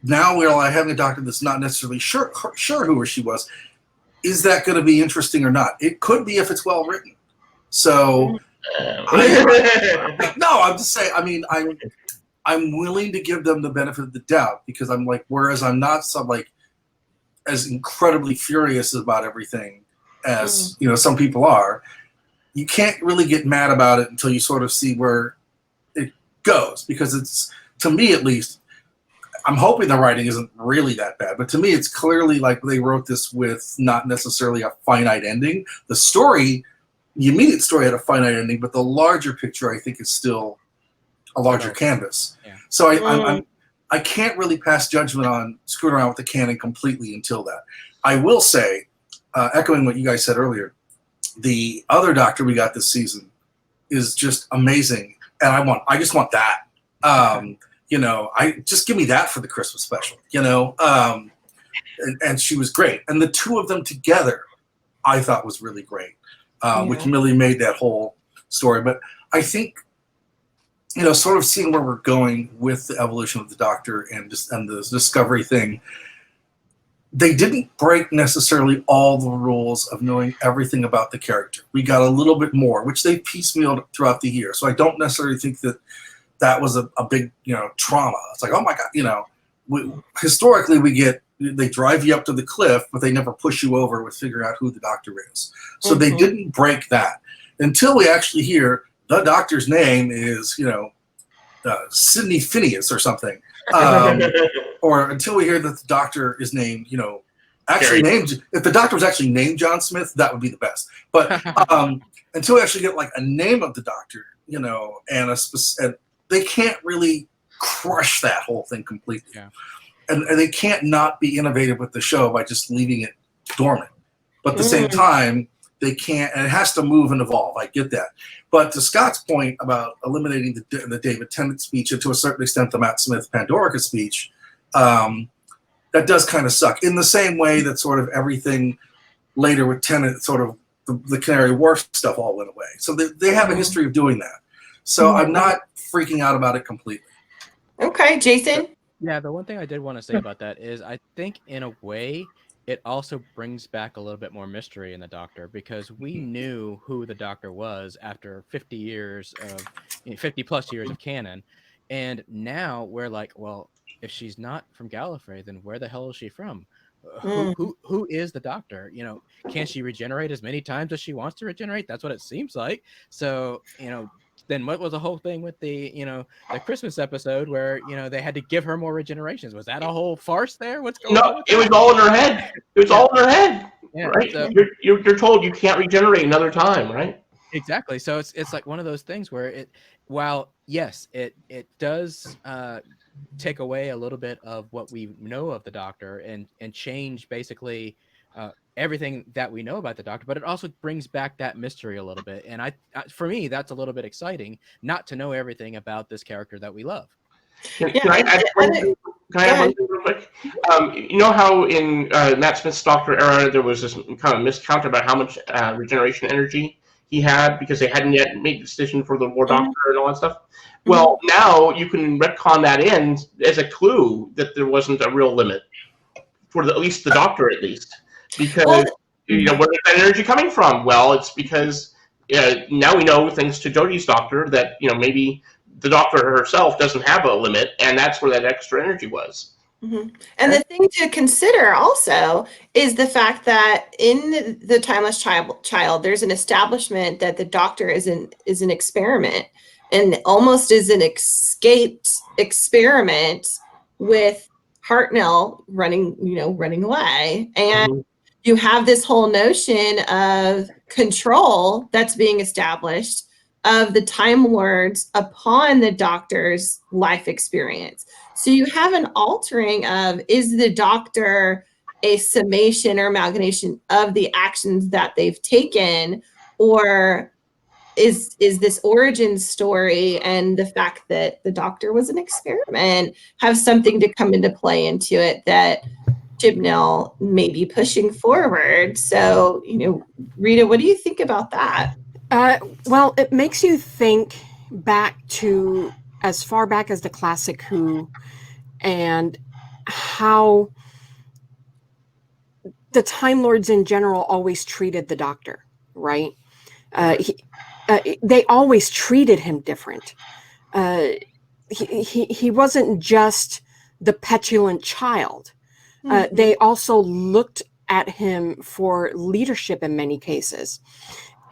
Now we're like having a Doctor that's not necessarily sure who or she was. Is that going to be interesting or not? It could be if it's well written. So, I'm just saying. I mean, I'm willing to give them the benefit of the doubt, because I'm like, whereas I'm not as incredibly furious about everything as some people are. You can't really get mad about it until you sort of see where it goes, because it's, to me at least, I'm hoping the writing isn't really that bad, but to me it's clearly like they wrote this with not necessarily a finite ending. The story, the immediate story had a finite ending, but the larger picture I think is still a larger canvas. Yeah. So I can't really pass judgment on screwing around with the canon completely until that. I will say, echoing what you guys said earlier, the other Doctor we got this season is just amazing, and I just want that. I just give me that for the Christmas special. And she was great, and the two of them together, I thought was really great, which really made that whole story. But I think, sort of seeing where we're going with the evolution of the Doctor and the Discovery thing, they didn't break necessarily all the rules of knowing everything about the character. We got a little bit more, which they piecemealed throughout the year. So I don't necessarily think that was a big, trauma. It's like, oh my God, historically they drive you up to the cliff, but they never push you over with figuring out who the Doctor is. So they didn't break that until we actually hear the Doctor's name is, Sidney Phineas or something. Or until we hear that the Doctor is named, named, if the Doctor was actually named John Smith, that would be the best. But until we actually get like a name of the Doctor, and they can't really crush that whole thing completely. Yeah. And they can't not be innovative with the show by just leaving it dormant. But at the same time, they can't, and it has to move and evolve. I get that. But to Scott's point about eliminating the David Tennant speech, and to a certain extent the Matt Smith Pandorica speech, that does kind of suck. In the same way that sort of everything later with Tennant, sort of the Canary Wharf stuff all went away. So they have a history of doing that. So I'm not freaking out about it completely. Okay, Jason? Yeah, the one thing I did want to say about that is I think in a way it also brings back a little bit more mystery in the Doctor, because we knew who the Doctor was after 50 plus years of canon. And now we're like, well, if she's not from Gallifrey, then where the hell is she from? Who is the Doctor? Can she regenerate as many times as she wants to regenerate? That's what it seems like. So, then what was the whole thing with the Christmas episode where they had to give her more regenerations? Was that a whole farce there? What's going on? No, it was all in her head. It was all in her head. Yeah, right? So, you're told you can't regenerate another time, right? Exactly. So it's like one of those things where while yes, it does take away a little bit of what we know of the Doctor and change basically everything that we know about the Doctor, but it also brings back that mystery a little bit. And for me, that's a little bit exciting, not to know everything about this character that we love. Can I add one thing real quick? You know how in Matt Smith's Doctor era, there was this kind of miscount about how much regeneration energy he had because they hadn't yet made the decision for the War Doctor and all that stuff? Well, now you can retcon that in as a clue that there wasn't a real limit for at least the Doctor, at least. Because, where is that energy coming from? Well, it's because now we know, thanks to Jodie's Doctor, that, maybe the Doctor herself doesn't have a limit, and that's where that extra energy was. And the thing to consider also is the fact that in the Timeless Child, there's an establishment that the Doctor is an experiment, and almost is an escaped experiment with Hartnell running away. And you have this whole notion of control that's being established of the Time Lords upon the Doctor's life experience. So you have an altering of, is the Doctor a summation or amalgamation of the actions that they've taken, or is this origin story and the fact that the Doctor was an experiment have something to come into play into it that Chibnall may be pushing forward? So, Rita, what do you think about that? Well, it makes you think back to as far back as the classic Who, and how the Time Lords in general always treated the Doctor, right? They always treated him different. He wasn't just the petulant child. They also looked at him for leadership in many cases.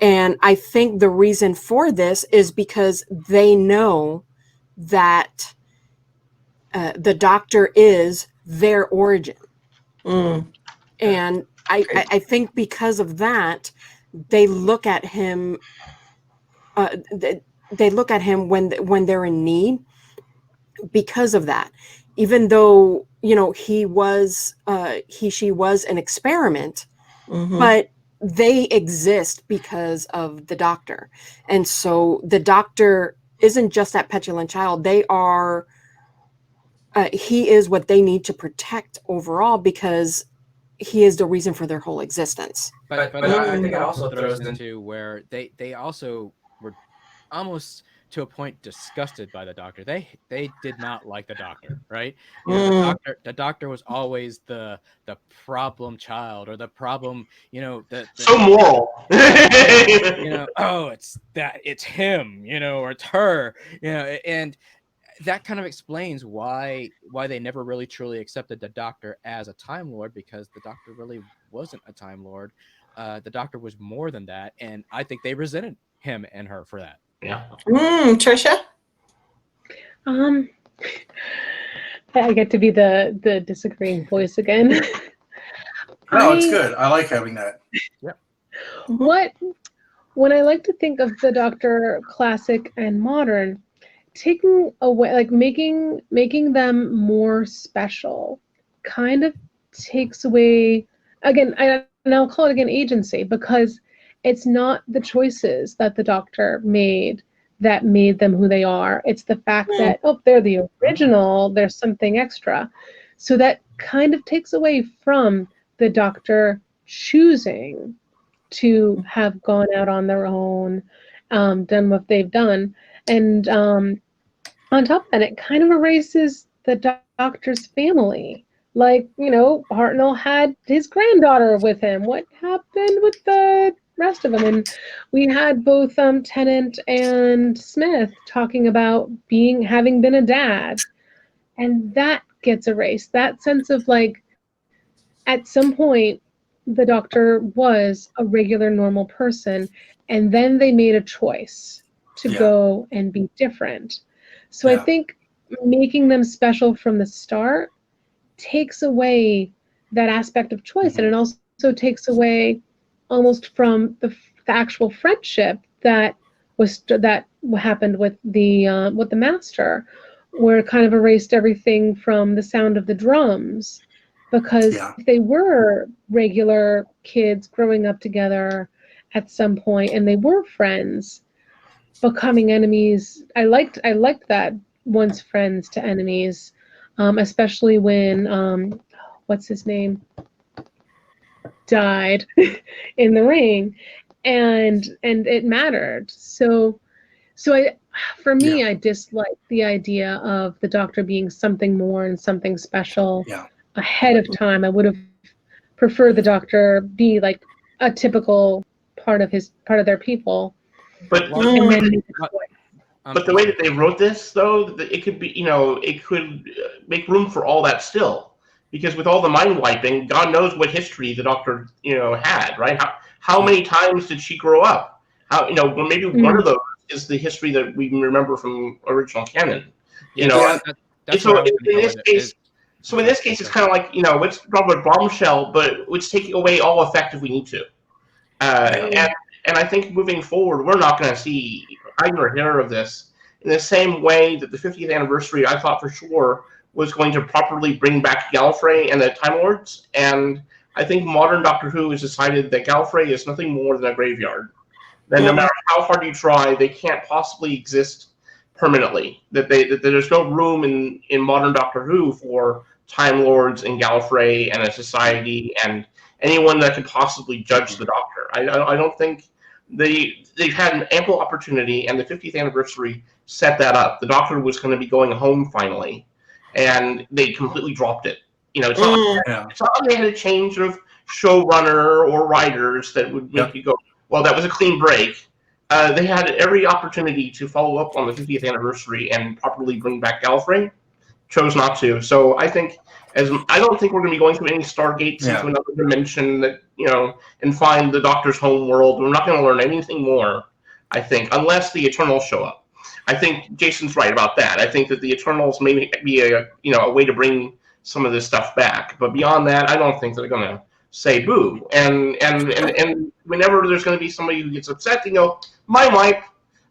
And I think the reason for this is because they know that the Doctor is their origin. And I think because of that, they look at him. They look at him when they're in need because of that. even though, you know, she was an experiment, but they exist because of the Doctor. And so the Doctor isn't just that petulant child. They are, he is what they need to protect overall, because he is the reason for their whole existence. But I think it also throws into where they also were almost to a point disgusted by the Doctor. They did not like the Doctor, right? You know, the Doctor was always the problem child, or the problem, you know, the So moral. you know, oh, it's him, you know, or it's her, you know, and that kind of explains why they never really truly accepted the Doctor as a Time Lord, because the Doctor really wasn't a Time Lord. The Doctor was more than that, and I think they resented him and her for that. Yeah. Trisha? I get to be the disagreeing voice again. No, it's good. I like having that. Yeah. When I like to think of the Doctor classic and modern, taking away, like making them more special, kind of takes away, again, and I'll call it again agency, because it's not the choices that the Doctor made that made them who they are. It's the fact that, oh, they're the original, there's something extra. So that kind of takes away from the Doctor choosing to have gone out on their own, done what they've done. And on top of that, it kind of erases the Doctor's family. Like, you know, Hartnell had his granddaughter with him. What happened with the rest of them? And we had both Tennant and Smith talking about having been a dad. And that gets erased. That sense of, like, at some point, the Doctor was a regular, normal person, and then they made a choice to go and be different. So I think making them special from the start takes away that aspect of choice, and it also takes away almost from the actual friendship that happened with the Master, where it kind of erased everything from the sound of the drums. Because if they were regular kids growing up together at some point and they were friends, becoming enemies, I liked that, once friends to enemies, especially when what's his name died in the ring, and it mattered. So for me, I dislike the idea of the Doctor being something more and something special. Ahead of time, I would have preferred the Doctor be like a typical part of their people. But and then but the way that they wrote this, though, it could be, you know, it could make room for all that still, because with all the mind wiping, God knows what history the Doctor, you know, had, right? How many times did she grow up? How, you know, well, maybe one of those is the history that we remember from original canon. You know, so in this case. So in this case, it's kind of like, you know, let's drop a bombshell, but let's take away all effect if we need to. And I think moving forward, we're not going to see hide nor hair of this in the same way that the 50th anniversary, I thought for sure, was going to properly bring back Gallifrey and the Time Lords. And I think modern Doctor Who has decided that Gallifrey is nothing more than a graveyard. That no matter how hard you try, they can't possibly exist permanently. That there's no room in modern Doctor Who for Time Lords and Gallifrey and a society and anyone that could possibly judge the Doctor. I don't think they've had an ample opportunity, and the 50th anniversary set that up. The Doctor was going to be going home finally, and they completely dropped it. You know, it's not like they had a change of showrunner or writers that would make you go, well, that was a clean break. They had every opportunity to follow up on the 50th anniversary and properly bring back Gallifrey. Chose not to. So I think I don't think we're going to be going through any Stargates into another dimension that, you know, and find the Doctor's home world. We're not going to learn anything more, I think, unless the Eternals show up. I think Jason's right about that. I think that the Eternals may be a way to bring some of this stuff back. But beyond that, I don't think they're going to say boo. And whenever there's going to be somebody who gets upset, you know, my wife.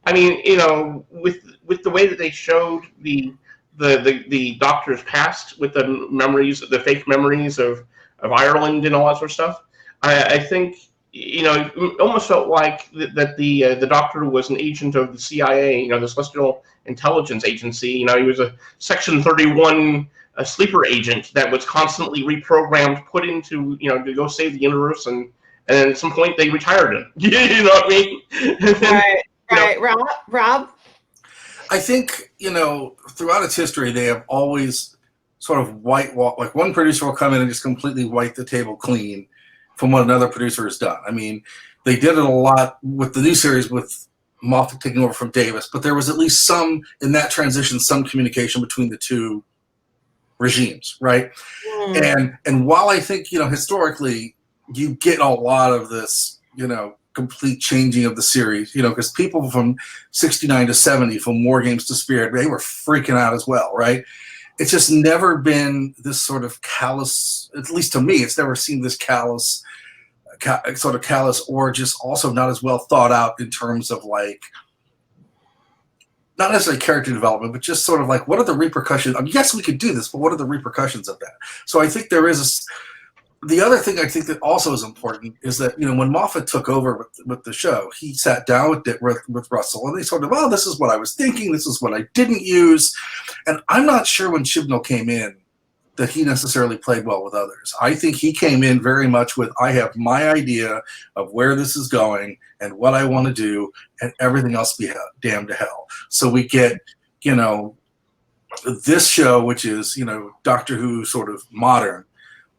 I mean, you know, with the way that they showed the the doctor's past with the memories, the fake memories of Ireland and all that sort of stuff. I think it almost felt like that the doctor was an agent of the CIA, the Celestial Intelligence Agency. He was a Section 31 sleeper agent that was constantly reprogrammed, put into to go save the universe, and at some point they retired him. You know what I mean? Right. Rob. I think, throughout its history, they have always sort of like one producer will come in and just completely wipe the table clean from what another producer has done. I mean, they did it a lot with the new series with Moffat taking over from Davis, but there was at least some, in that transition, some communication between the two regimes, right? And while I think, historically, you get a lot of this, complete changing of the series, because people from 69 to 70, from War Games to Spirit, they were freaking out as well, right? It's just never been this sort of callous, at least to me, it's never seen this callous, or just also not as well thought out in terms of not necessarily character development, but just sort of what are the repercussions? Yes, we could do this, but what are the repercussions of that? So I think there is the other thing I think that also is important is that, when Moffat took over with the show, he sat down with Russell and they sort of, this is what I was thinking, this is what I didn't use. And I'm not sure when Chibnall came in that he necessarily played well with others. I think he came in very much with, I have my idea of where this is going and what I want to do, and everything else be damned to hell. So we get, this show, which is, Doctor Who sort of modern,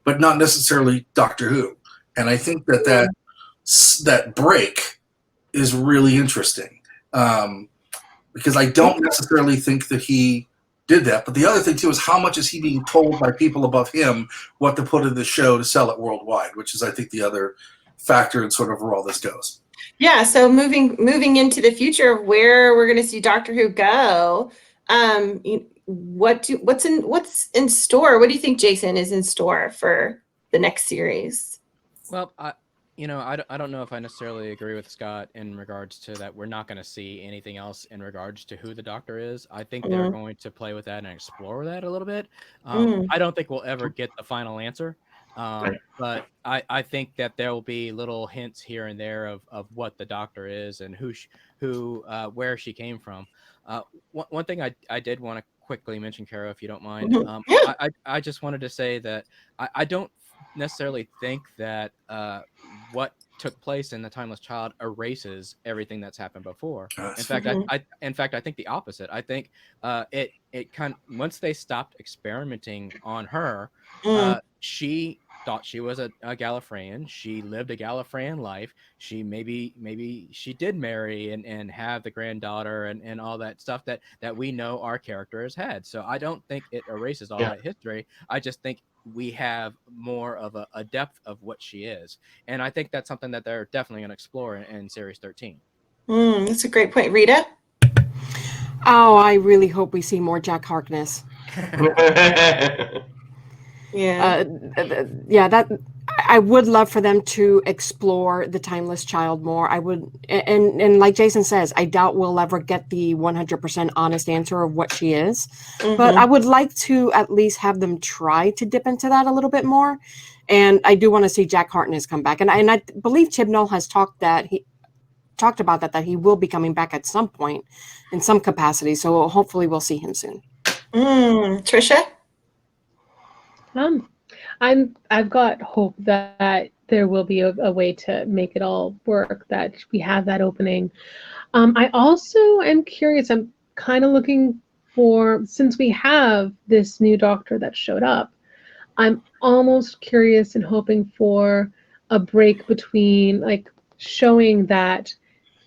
but not necessarily Doctor Who. And I think that break is really interesting, because I don't necessarily think that he did that. But the other thing, too, is how much is he being told by people above him what to put in the show to sell it worldwide, which is, I think, the other factor in sort of where all this goes. Yeah, so moving into the future of where we're going to see Doctor Who go, what's in store? What do you think, Jason, is in store for the next series? Well, I don't know if I necessarily agree with Scott in regards to that. We're not going to see anything else in regards to who the Doctor is. I think they're going to play with that and explore that a little bit. I don't think we'll ever get the final answer. But I think that there will be little hints here and there of what the Doctor is and where she came from. One thing I did want to quickly mention, Caro, if you don't mind. I just wanted to say that I don't necessarily think that what took place in The Timeless Child erases everything that's happened before. In fact, I think the opposite. I think it kind of, once they stopped experimenting on her, she thought she was a Gallifreyan. She lived a Gallifreyan life. She maybe she did marry and have the granddaughter and all that stuff that we know our character has had. So I don't think it erases all that history. I just think we have more of a depth of what she is. And I think that's something that they're definitely going to explore in Series 13. That's a great point. Rita? Oh, I really hope we see more Jack Harkness. That I would love for them to explore the Timeless Child more. I would, and like Jason says, I doubt we'll ever get the 100% honest answer of what she is. But I would like to at least have them try to dip into that a little bit more. And I do want to see Jack Harkness come back. And I believe Chibnall has talked about that he will be coming back at some point in some capacity. So hopefully we'll see him soon. Trisha? I've got hope that there will be a way to make it all work, that we have that opening. I also am curious, I'm kind of looking for, since we have this new Doctor that showed up, I'm almost curious and hoping for a break between showing that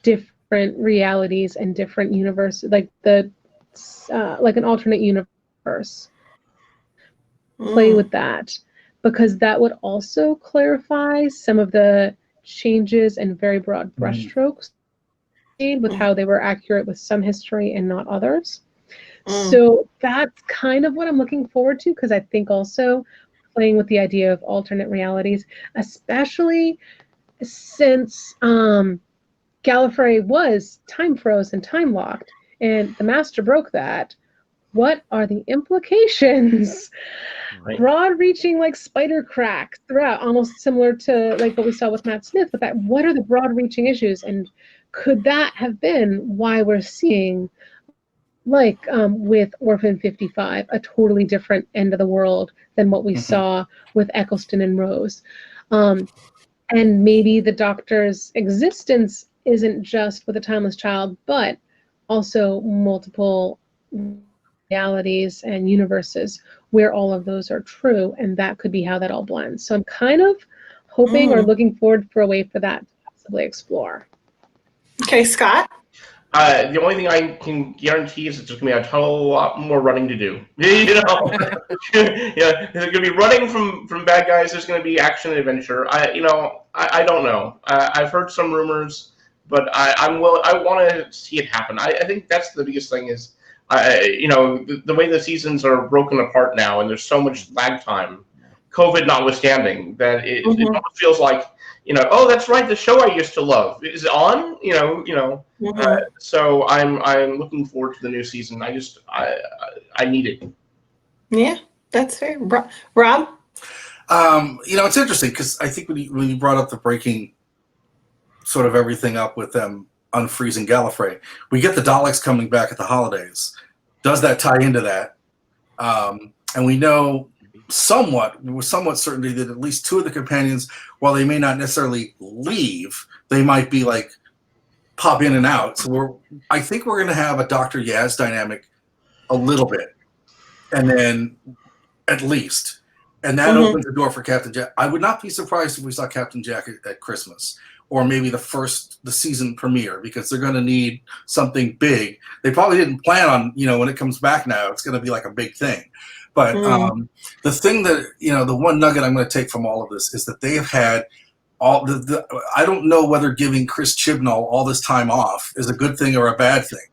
different realities and different universes, like an alternate universe. Play with that, because that would also clarify some of the changes and very broad brushstrokes made with how they were accurate with some history and not others. So that's kind of what I'm looking forward to, because I think also playing with the idea of alternate realities, especially since Gallifrey was time froze and time locked, and the Master broke that. what are the implications? Right. Broad-reaching, like spider cracks throughout, almost similar to like what we saw with Matt Smith. But that, what are the broad-reaching issues, and could that have been why we're seeing, like with Orphan 55, a totally different end of the world than what we saw with Eccleston and Rose? And maybe the Doctor's existence isn't just with a timeless child, but also multiple realities and universes where all of those are true, and that could be how that all blends. So I'm kind of hoping or looking forward for a way for that to possibly explore. Okay, Scott? The only thing I can guarantee is it's just going to be a whole lot more running to do. You know, yeah, there's going to be running from bad guys. There's going to be action and adventure. I don't know. I've heard some rumors, but I want to see it happen. I think that's the biggest thing is, the way the seasons are broken apart now, and there's so much lag time, COVID notwithstanding, that it almost feels like, oh, that's right, the show I used to love is on. So I'm looking forward to the new season. I need it. Yeah, that's fair. Rob? It's interesting because I think when you brought up the breaking sort of everything up with them unfreezing Gallifrey, we get the Daleks coming back at the holidays. Does that tie into that? And we know with somewhat certainty that at least two of the companions, while they may not necessarily leave, they might be like pop in and out. So I think we're going to have a Dr. Yaz dynamic a little bit, and then at least, and that opens the door for Captain Jack. I would not be surprised if we saw Captain Jack at Christmas, or maybe the season premiere, because they're going to need something big. They probably didn't plan on, when it comes back now, it's going to be like a big thing. But the thing that, the one nugget I'm going to take from all of this is that they have had all I don't know whether giving Chris Chibnall all this time off is a good thing or a bad thing.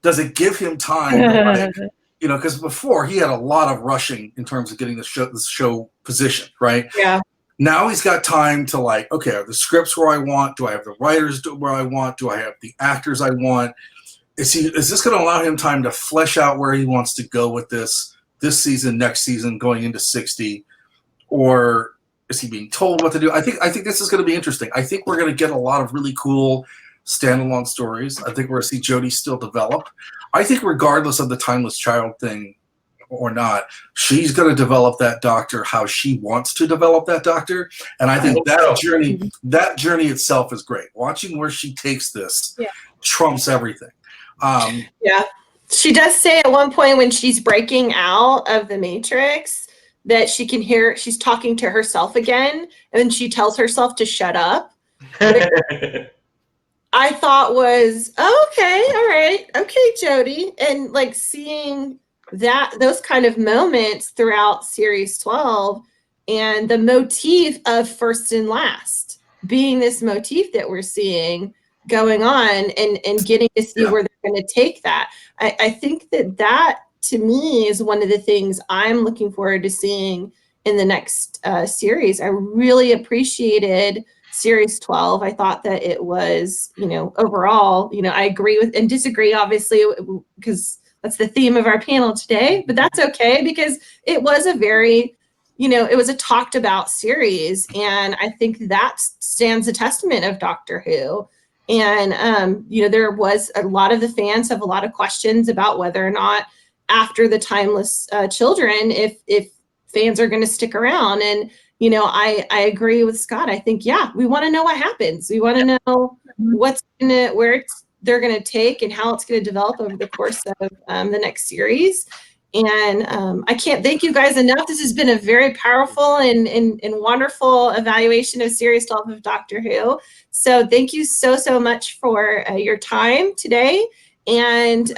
Does it give him time to, because before he had a lot of rushing in terms of getting the show positioned, right? Yeah. Now he's got time to okay, are the scripts where I want? Do I have the writers where I want? Do I have the actors I want? Is this going to allow him time to flesh out where he wants to go with this season, next season, going into 60, or is he being told what to do? I think this is going to be interesting. I think we're going to get a lot of really cool standalone stories. I think we're going to see Jodie still develop. I think regardless of the timeless child thing or not, she's going to develop that Doctor how she wants to develop that Doctor, and I think that journey itself is great. Watching where she takes this trumps everything. Yeah, she does say at one point when she's breaking out of the Matrix that she can hear she's talking to herself again, and then she tells herself to shut up. I thought was okay, all right, okay, Jodie, and like seeing those kind of moments throughout series 12, and the motif of first and last being this motif that we're seeing going on, and getting to see where they're going to take that. I think that to me is one of the things I'm looking forward to seeing in the next series. I really appreciated series 12. I thought that it was, overall, I agree with and disagree, obviously, because that's the theme of our panel today, but that's okay because it was a very, it was a talked about series. And I think that stands a testament of Doctor Who. And, there was a lot of the fans have a lot of questions about whether or not after the timeless children, if fans are going to stick around. And, I agree with Scott. I think, we want to know what happens. We want to know where they're going to take and how it's going to develop over the course of the next series. And I can't thank you guys enough. This has been a very powerful and wonderful evaluation of Series 12 of Doctor Who. So thank you so much for your time today. And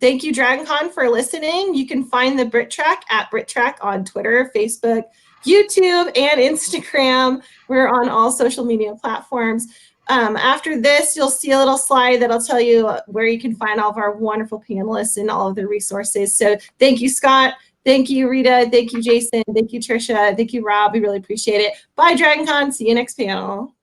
thank you, DragonCon, for listening. You can find the BritTrack at BritTrack on Twitter, Facebook, YouTube, and Instagram. We're on all social media platforms. After this, you'll see a little slide that'll tell you where you can find all of our wonderful panelists and all of the resources. So thank you, Scott. Thank you, Rita. Thank you, Jason. Thank you, Trisha. Thank you, Rob. We really appreciate it. Bye, DragonCon. See you next panel.